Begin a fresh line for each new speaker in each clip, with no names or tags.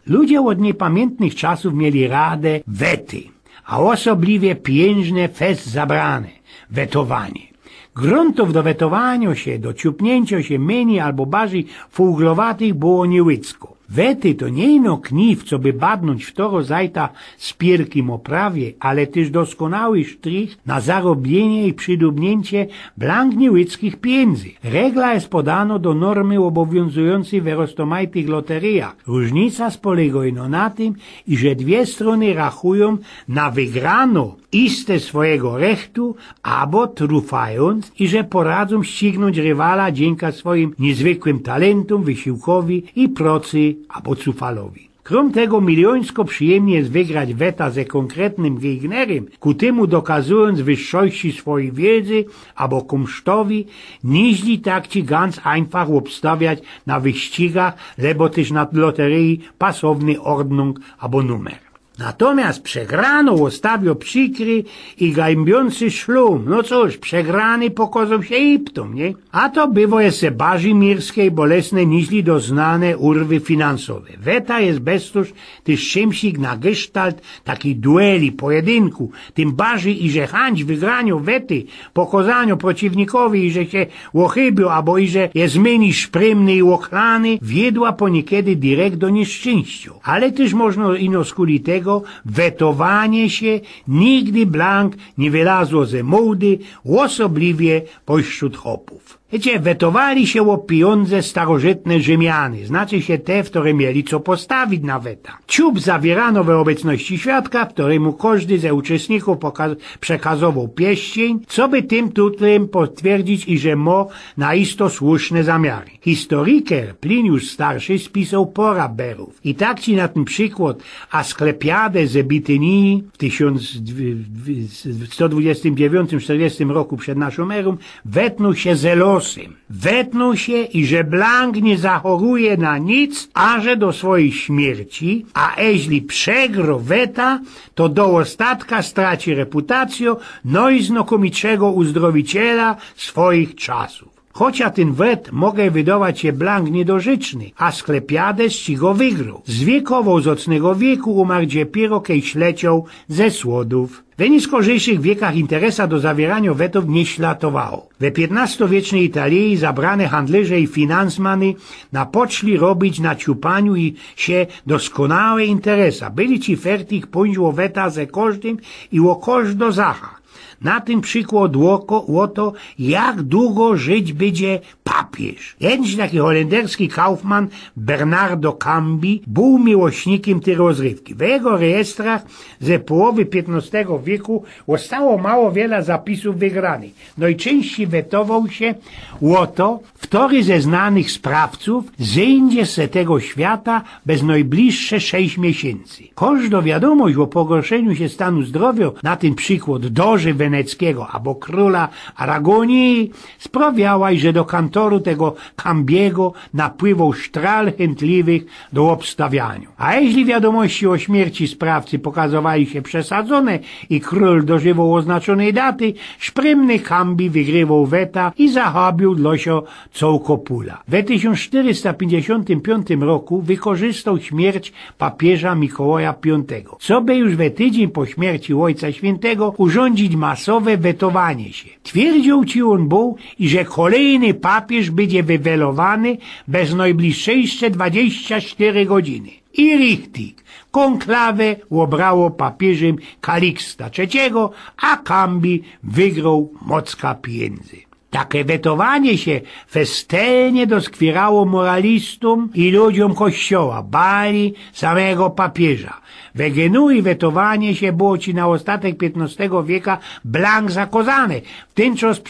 Ludzie od niepamiętnych czasów mieli radę wety, a osobliwie pieniężne fest zabrane, wetowanie. Gruntów do wetowania się, do ciupnięcia się mniej albo bardziej fuglowatych było niełycko. Wety to nie ino kniw, co by badnąć w to zajta spierkim oprawie, ale też doskonały sztrych na zarobienie i przydubnięcie blank niełyckich pieniędzy. Regla jest podano do normy obowiązującej w rozmaitych loteriach. Różnica spolega ino na tym, że dwie strony rachują na wygrano iste swojego rechtu, albo trufając, i że poradzą ścignąć rywala dzięki swoim niezwykłym talentom, wysiłkowi i pracy albo cufalowi. Krom tego miliońsko przyjemnie jest wygrać weta ze konkretnym gegnerem, ku temu dokazując wyższości swojej wiedzy albo kumsztowi, niźli tak ci ganz einfach obstawiać na wyścigach, lebo też na loterii pasowny ordnung albo numer. Natomiast przegrano ostawio przykry i gajbiący szlum. No cóż, przegrany pokazał się iptom, nie? A to bywa jeszcze bardziej mirskie i bolesne niźli doznane urwy finansowe. Weta jest beztuż też czymsik na gestalt takiej dueli, pojedynku. Tym bardziej i że chęć wygrania wety, pokazaniu przeciwnikowi i że się ochybił, albo i że jest mniej szprymny i ochlany, wiedła poniekiedy direkt do nieszczęściu. Ale też można ino skuli tego wetowanie się nigdy blank nie wylazło ze mołdy, osobliwie pośród chłopów. Wiecie, wetowali się o pieniądze starożytne Rzymiany, znaczy się te, które mieli co postawić na weta. Ciup zawierano we obecności świadka, któremu każdy ze uczestników przekazował pieścień, co by tym tutaj potwierdzić, i że ma naisto słuszne zamiary. Historyker Pliniusz Starszy spisał pora berów. I tak ci na ten przykład Asklepiadę z Bitynii w 1129-40 roku przed naszą erą wetnął się zelosem. Wetnął się, i że blank nie zachoruje na nic, aże do swojej śmierci, a jeśli przegro weta, to do ostatka straci reputację, no i znakomitego uzdrowiciela swoich czasów. Chociaż ten wet mogę wydawać się blank niedorzeczny, a Sklepiades ci go wygrał. Zwiekował z ocnego wieku umarł dopiero kiedyś leciał ze słodów. W niskorzejszych wiekach interesa do zawierania wetów nie ślatowało. We XV-wiecznej Italii zabrane handlerze i finansmany napoczli robić na ciupaniu i się doskonałe interesa. Byli ci fertig pójść o weta ze każdym i o każdo zacha. Na tym przykład łoto, jak długo żyć będzie papież. Jeden taki holenderski kaufman Bernardo Cambi był miłośnikiem tej rozrywki. W jego rejestrach ze połowy XV wieku zostało mało wiele zapisów wygranych. Najczęściej wetował się łoto, który ze znanych sprawców zejdzie z tego świata bez najbliższe 6 miesięcy. Każda wiadomość o pogorszeniu się stanu zdrowia, na ten przykład doży weneckiego albo króla Aragonii, sprawiała, że do kantoru tego Cambiego napływał sztral chętliwych do obstawiania. A jeśli wiadomości o śmierci sprawcy pokazywali się przesadzone i król dożywał oznaczonej daty, szprymny Cambi wygrywał weta i zahabił dlosio cołkopula. W 1455 roku wykorzystał śmierć papieża Mikołaja V, co by już we tydzień po śmierci Ojca Świętego urządzić masowe wetowanie się. Twierdził ci on był, i że kolejny papież będzie wywelowany bez najbliższe 24 godziny. I richtig, konklawę obrało papieżem Kaliksta III, a Cambi wygrał mocka pieniędzy. Takie wetowanie się festenie doskwierało moralistom i ludziom kościoła, bali samego papieża. We Genui wetowanie się było ci na ostatek XV wieka blank zakazane. W ten czas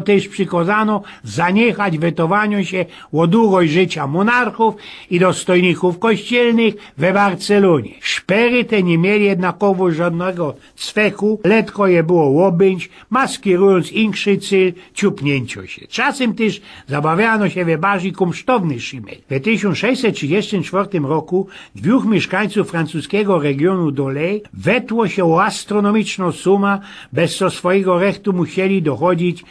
też przykazano zaniechać wetowaniu się o długość życia monarchów i dostojników kościelnych we Barcelonie. Szpery te nie mieli jednakowo żadnego cweku, letko je było obęć, maskierując inszy cel ciupnięcia się. Czasem też zabawiano się we bardziej kumsztowny szymel. W 1634 roku 2 mieszkańców francuskiego regionu Dolej wetło się o astronomiczną sumę, bez co swojego rechtu musieli dochodzić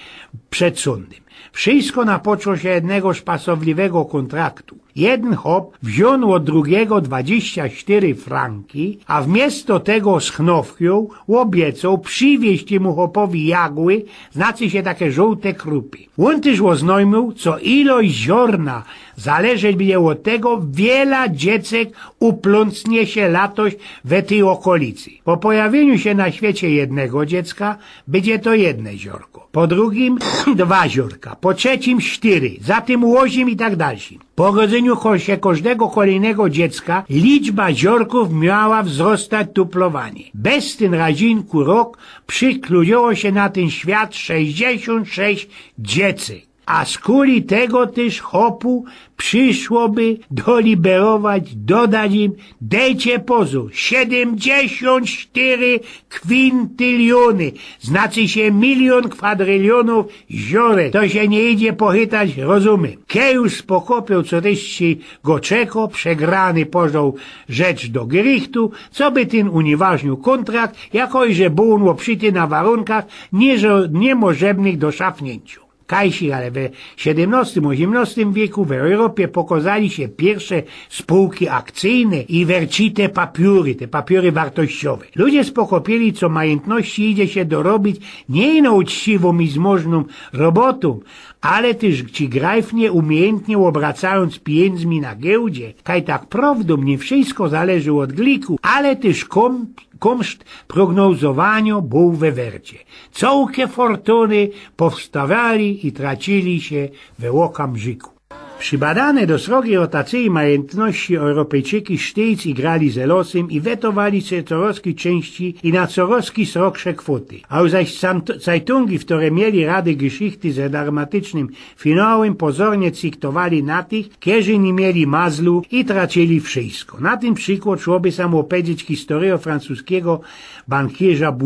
przed sądem. Wszystko napoczło się jednego szpasobliwego kontraktu. Jeden hop wziął od drugiego 24 franki, a wmiesto tego z chnowkią obiecał przywieźć mu hopowi jagły, znaczy się takie żółte krupy. On też oznajmił, co ilość ziarna zależeć będzie od tego, wiele dziecek uplącnie się latoś we tej okolicy. Po pojawieniu się na świecie jednego dziecka będzie to jedno ziarko, po drugim 2 ziarka, po trzecim 4, za tym 8 i tak dalej. Po urodzeniu się każdego kolejnego dziecka liczba ziarków miała wzrastać tuplowanie. Bez ten razinku rok przykludziło się na ten świat 66 dziecek. A z kuli tego też hopu przyszłoby doliberować, dodać im, dejcie pozór, 74 kwintyliony, znaczy się 1 kwadrylionów ziorek. To się nie idzie pochytać, rozumiem. Kejusz pokopił, co też go czeko, przegrany pożął rzecz do gerichtu, co by ten unieważnił kontrakt, jako że był on przyty na warunkach niemożebnych do szafnięciu. Kajsi, ale we XVII-XVIII wieku w Europie pokazali się pierwsze spółki akcyjne i wercite papiery, te papiery wartościowe. Ludzie spokopili, co majątności idzie się dorobić nie ino uczciwą i zmożną robotą, ale też ci grajfnie, umiejętnie obracając pieniędzmi na giełdzie. Kaj tak prawdą nie wszystko zależy od gliku, ale też konszt prognozowania był we wercie. Całkie fortuny powstawali i tracili się we łokamżyku. Przybadane do srogiej rotacji majątności Europejczyki sztyc igrali z losem i wetowali się coroski części i na coroski sroksze kwoty. A zaś Zeitungi, w które mieli rady geschichty ze dramatycznym finałem, pozornie ciktowali na tych, którzy nie mieli mazlu i tracili wszystko. Na ten przykład trzeba sam opowiedzieć historię francuskiego bankierza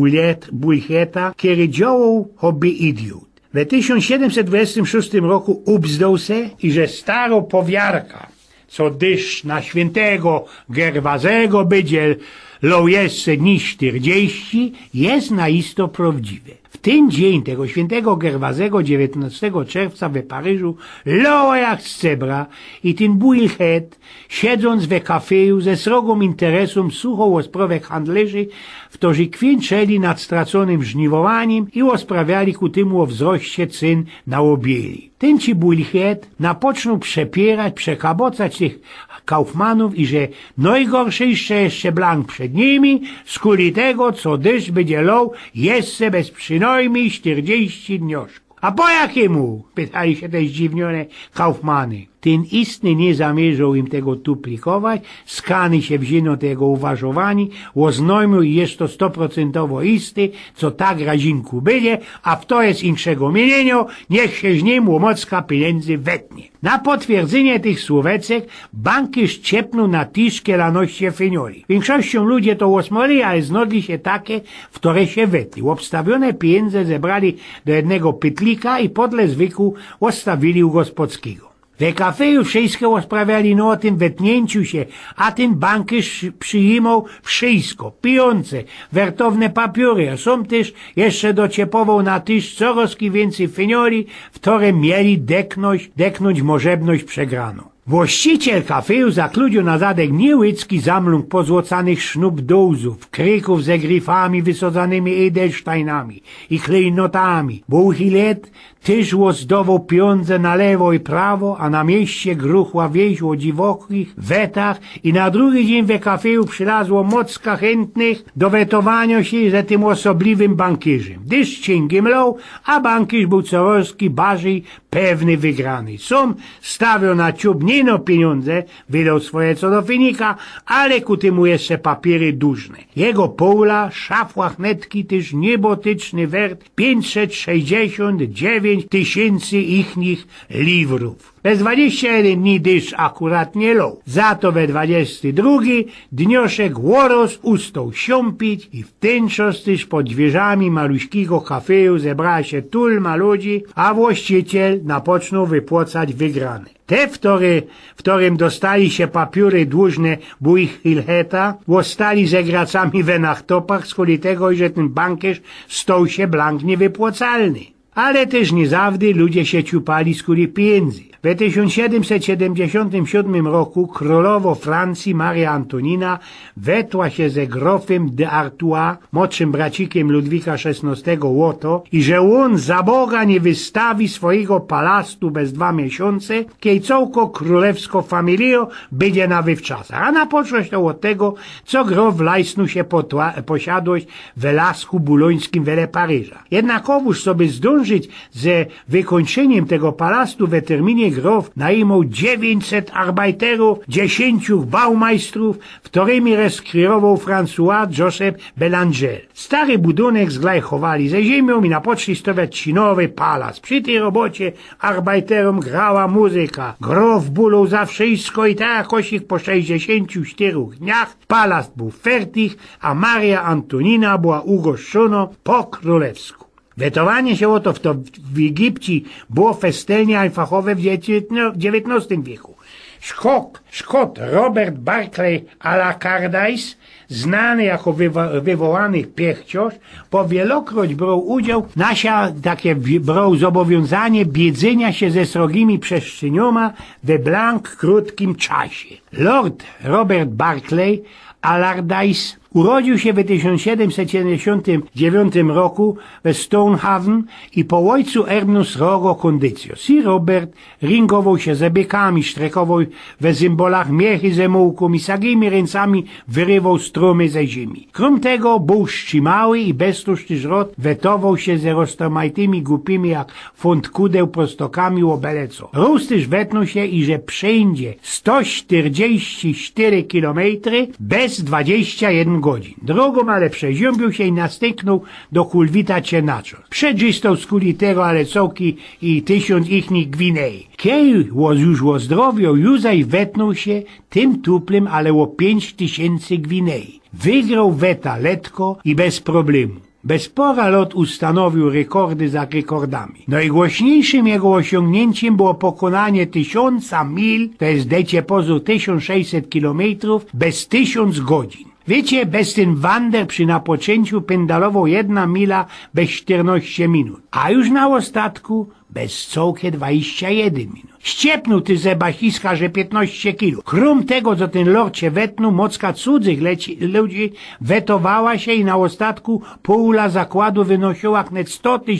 Bulcheta, który działał hobby idiot. W 1726 roku ubzdał se i że staro powiarka, co dysz na świętego Gerwazego będzie lał jeszcze dni 40, jest naisto prawdziwe. W ten dzień tego świętego Gerwazego 19 czerwca w Paryżu lał jak z cebra i ten Bulchet, siedząc we kafeju ze srogą interesem słuchał o sprawach handlerzy, którzy kwinczeli nad straconym żniwowaniem i osprawiali ku temu o wzroście cen na obieli. Ten ci Bulchet napoczął przepierać, przekabocać tych kaufmanów i że najgorszy jeszcze blank przed nimi, z kuli tego, co deszcz będzie lał, jeszcze bez przynajmniej 40 dnioszków. A po jakiemu? Pytali się te zdziwione kaufmany. Ten istny nie zamierzał im tego duplikować, skany się wzięło tego uważowani, oznajmił i jest to 100% isty, co tak razinku będzie, a w to jest inszego mienienia, niech się z nim łomocka pieniędzy wetnie. Na potwierdzenie tych słówecek banki szczepną na tiszkę lanoście fenioli. Większością ludzie to osmoli, ale znodli się takie, w które się wetli. Obstawione pieniądze zebrali do jednego pytlika i podle zwykłu ostawili u gospodskiego. We kafeju wszystko sprawiali o tym wetnięciu się, a ten bankisz przyjmował wszystko, pieniądze, wertowne papiery, a są też jeszcze dociepował na tyż coraz więcej fenioli, w które mieli deknąć możebność przegraną. Właściciel kafeju zakludził na zadek niełycki zamlung pozłocanych sznupdozów, kryków ze gryfami wysadzanymi edelsteinami i klejnotami. Buchilet też łozdował pieniądze na lewo i prawo, a na mieście gruchła wieś o dziwokich wetach i na drugi dzień we kafeju przylazło mocka chętnych do wetowania się ze tym osobliwym bankierzem. Dysz cięgiem lał, a bankierz był coraz bardziej pewny wygrany. Sam stawiał na ciub nie no pieniądze, wydał swoje co do finika, ale ku temu jeszcze papiery dłużne. Jego pola, szafłach netki też niebotyczny wert 569 tysięcy ichnych liwrów. Bez 21 dni dysz akurat nie lał. Za to we 22 dnioszek łoros ustał siąpić i w ten czas też pod drzwiami maluśkiego kafeju zebrała się tulma ludzi, a właściciel napoczął wypłacać wygrane. Te, w którym dostali się papiery dłużne Bulcheta, ostali ze gracami we nachtopach z kuli tego, że ten bankierz stał się blank niewypłacalny. Ale też nie zawsze ludzie się ciupali z kuli pieniędzy. W 1777 roku królowo Francji Maria Antonina wetła się ze grofem de Artois, młodszym bracikiem Ludwika XVI łoto, i że on za Boga nie wystawi swojego palastu bez 2 miesiące, kiedy całko królewsko familio będzie na wywczasach. A na począć to od tego, co grof lajsnu się posiadłość w lasku bulońskim wele Paryża. Jednakowoż sobie zdążyć ze wykończeniem tego palastu w terminie grof najmał 900 arbajterów, 10 baumajstrów, którymi reskryrował François Joseph Belanger. Stary budynek zglajchowali ze ziemią i napoczęli stawiać nowy palas. Przy tej robocie arbajterom grała muzyka. Grof bulał za wszystko i tak jakoś ich po 64 dniach palas był fertig, a Maria Antonina była ugoszczona po królewsku. Wetowanie się oto w Egipcie było festelnie einfachowe w XIX wieku. Szkot Robert Barclay Allardyce, znany jako wywołany piechciarz, powielokroć brał udział, brał zobowiązanie biedzenia się ze srogimi przestrzenioma we blank krótkim czasie. Lord Robert Barclay Allardyce urodził się w 1779 roku w Stonehaven i po ojcu erbnął srogo kondycjo. Sir Robert ringował się ze bykami, sztrekował we symbolach miechy ze mułką i sagimi ręcami wyrywał stromy ze ziemi. Krom tego był szczymały i beztuszny żrot wetował się ze roztomajtymi głupimi jak font kudeł prostokami łobeleco. Rus też wetnął się i że przejdzie 144 kilometry bez 21 godzin. Drogą ale przeziąbił się i nastęknął do kulwita cienaczor. Przedzistał z kulitego ale coki i 1000 ichnych gwinei. Kiedy już ozdrowiał, Józaj wetnął się tym tuplem ale o 5000 gwinei. Wygrał weta letko i bez problemu. Bez pora lot ustanowił rekordy za rekordami. Najgłośniejszym jego osiągnięciem było pokonanie 1000 mil, to jest decie pozór 1600 kilometrów, bez 1000 godzin. Wiecie, bez ten wander przy napoczęciu pendalował 1 mila bez 14 minut, a już na ostatku bez całkie 21 minut. Ściepnął ty zebasiska, że 15 kilo. Krom tego, co ten lord się wetnął, mocka cudzych ludzi wetowała się i na ostatku poula zakładu wynosiła net 100 000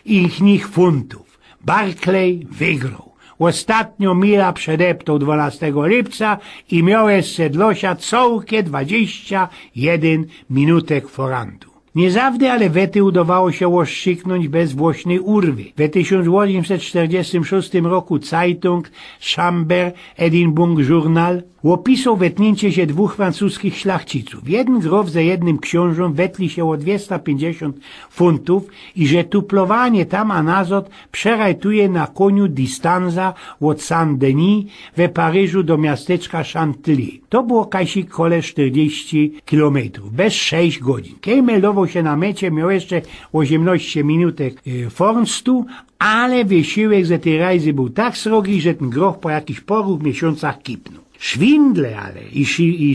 ichnych funtów. Barclay wygrał. Ostatnio mila przedeptał 12 lipca i miał jeszcze dlosia całkie 21 minutek forantu. Nie zawsze, ale wety udawało się oszczyknąć bez głośnej urwy. W 1846 roku Zeitung Chamber Edinburgh Journal opisał wetnięcie się 2 francuskich szlachciców. Jeden grof ze jednym książą wetli się o 250 funtów i że tuplowanie tam a nazad przerajtuje na koniu dystanza od Saint-Denis we Paryżu do miasteczka Chantilly. To było kasik kole 40 kilometrów, bez 6 godzin. Kiedy meldował się na mecie, miał jeszcze 18 minutek fornstu, ale wysiłek ze tej rajzy był tak srogi, że ten grof po jakichś paru miesiącach kipnął. Szwindle ale i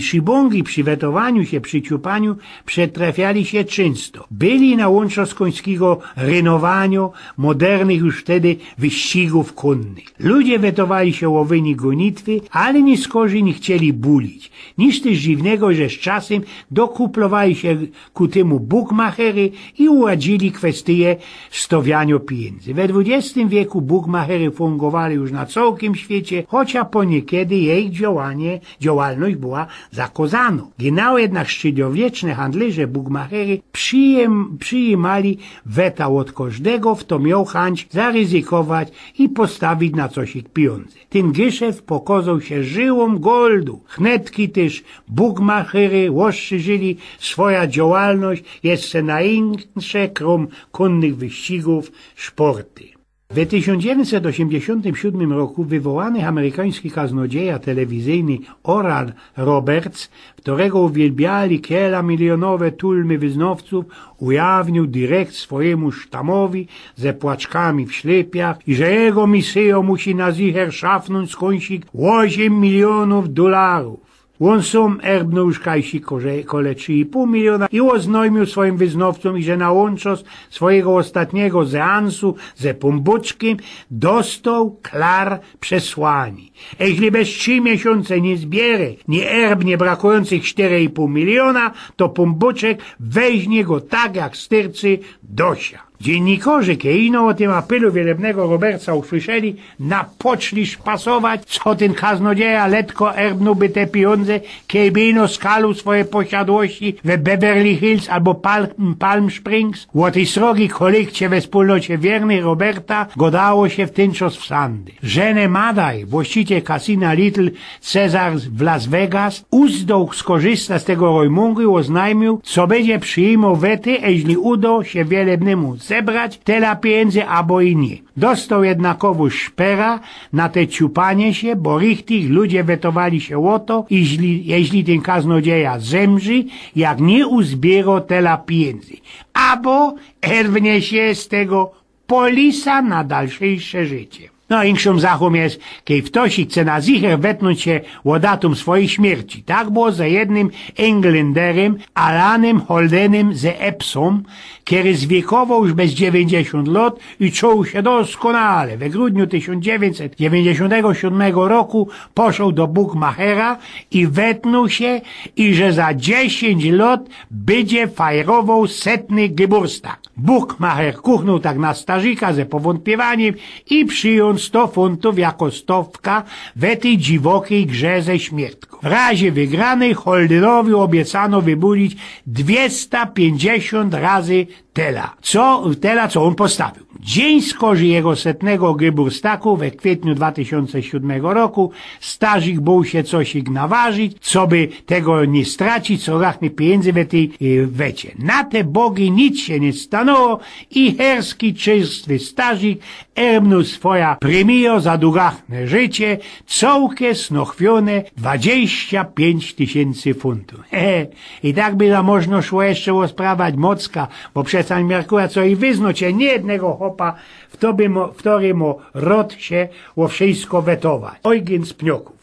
szybongi przy wetowaniu się, przy ciupaniu przetrafiali się często. Byli na łączo z końskiego renowania modernych już wtedy wyścigów konnych. Ludzie wetowali się o wynik gonitwy, ale nie skorzy nie chcieli bulić. Nic też dziwnego, że z czasem dokuplowali się ku temu bukmachery i uładzili kwestię stawiania pieniędzy. We XX wieku bukmachery fungowali już na całym świecie, chociaż po niekiedy jej działalność była zakazana. Genau jednak średniowieczne handlarze bukmachery przyjmali weta od każdego, kto miał chęć zaryzykować i postawić na coś ich pieniądze. Ten geszef pokazał się żyłą goldu. Chnetki też bukmachery rozszerzyli swoja działalność jeszcze na inne, krom konnych wyścigów, sporty. W 1987 roku wywołany amerykański kaznodzieja telewizyjny Oral Roberts, którego uwielbiali milionowe tłumy wyznawców, ujawnił direkt swojemu sztamowi ze płaczkami w ślepiach i że jego misją musi na zicher szafnąć skądś $8 milionów. On sam erbnął już kajsi kole 3,5 miliona i oznajmił swoim wyznawcom, że na łączos swojego ostatniego seansu ze Pumbuczkiem dostał klar przesłani. Jeśli bez 3 miesiące nie zbierze, nie erbnie brakujących 4,5 miliona, to Pumbuczek weźmie go tak jak styrcy Dosia. Dziennikarze, kiedy o tym apelu wielebnego Roberta usłyszeli, napoczli szpasować, co ten kaznodzieja letko erbnąłby te pieniądze, kiedy skalu swoje posiadłości w Beverly Hills albo Palm Springs. O tej srogi kolekcie we wspólnocie wiernych Roberta godało się w ten czas w sandy. Żenę Madaj, właściciel kasyna Little Caesars w Las Vegas, uzdał skorzysta z tego rojmungu i oznajmił, co będzie przyjmował wety, jeśli uda się wielebnemu zebrać tyle pieniędzy albo i nie. Dostał jednakowo szpera na te ciupanie się, bo richtig ludzie wetowali się o to, jeśli ten kaznodzieja zemrzy, jak nie uzbiera tyle pieniędzy. Albo erwnie się z tego polisa na dalsze życie. No, inkszą zachą jest, kiedy ktoś chce na zicher wetnąć się o datum swojej śmierci. Tak było za jednym Englanderem, Alanem Holdenem ze Epsom, który zwiekował już bez 90 lat i czuł się doskonale. We grudniu 1997 roku poszedł do Bookmachera i wetnął się, i że za 10 lat będzie fajrował 100. Geburtstag. Bookmacher kuchnął tak na starzyka ze powątpiewaniem i przyjął 100 funtów jako stówka w tej dziwokiej grze ze śmiertką. W razie wygranej Holdenowi obiecano wybudzić 250 razy tela, co on postawił. Dzień skorzy jego 100. Geburtstagu we kwietniu 2007 roku starzyk bał się coś naważyć, co by tego nie stracić, co rachny pieniędzy w tej wecie. Na te bogi nic się nie stanęło i herski czystwy starzyk erbnął swoja premio za długachne życie, całkiem snochwione 25 000 funtów. I tak by za można szło jeszcze osprawać Mocka, bo przecież miarkuła co i wyznać nie jednego hopa, w którym rod się o wszystko wetować. Eugen z Pnioku.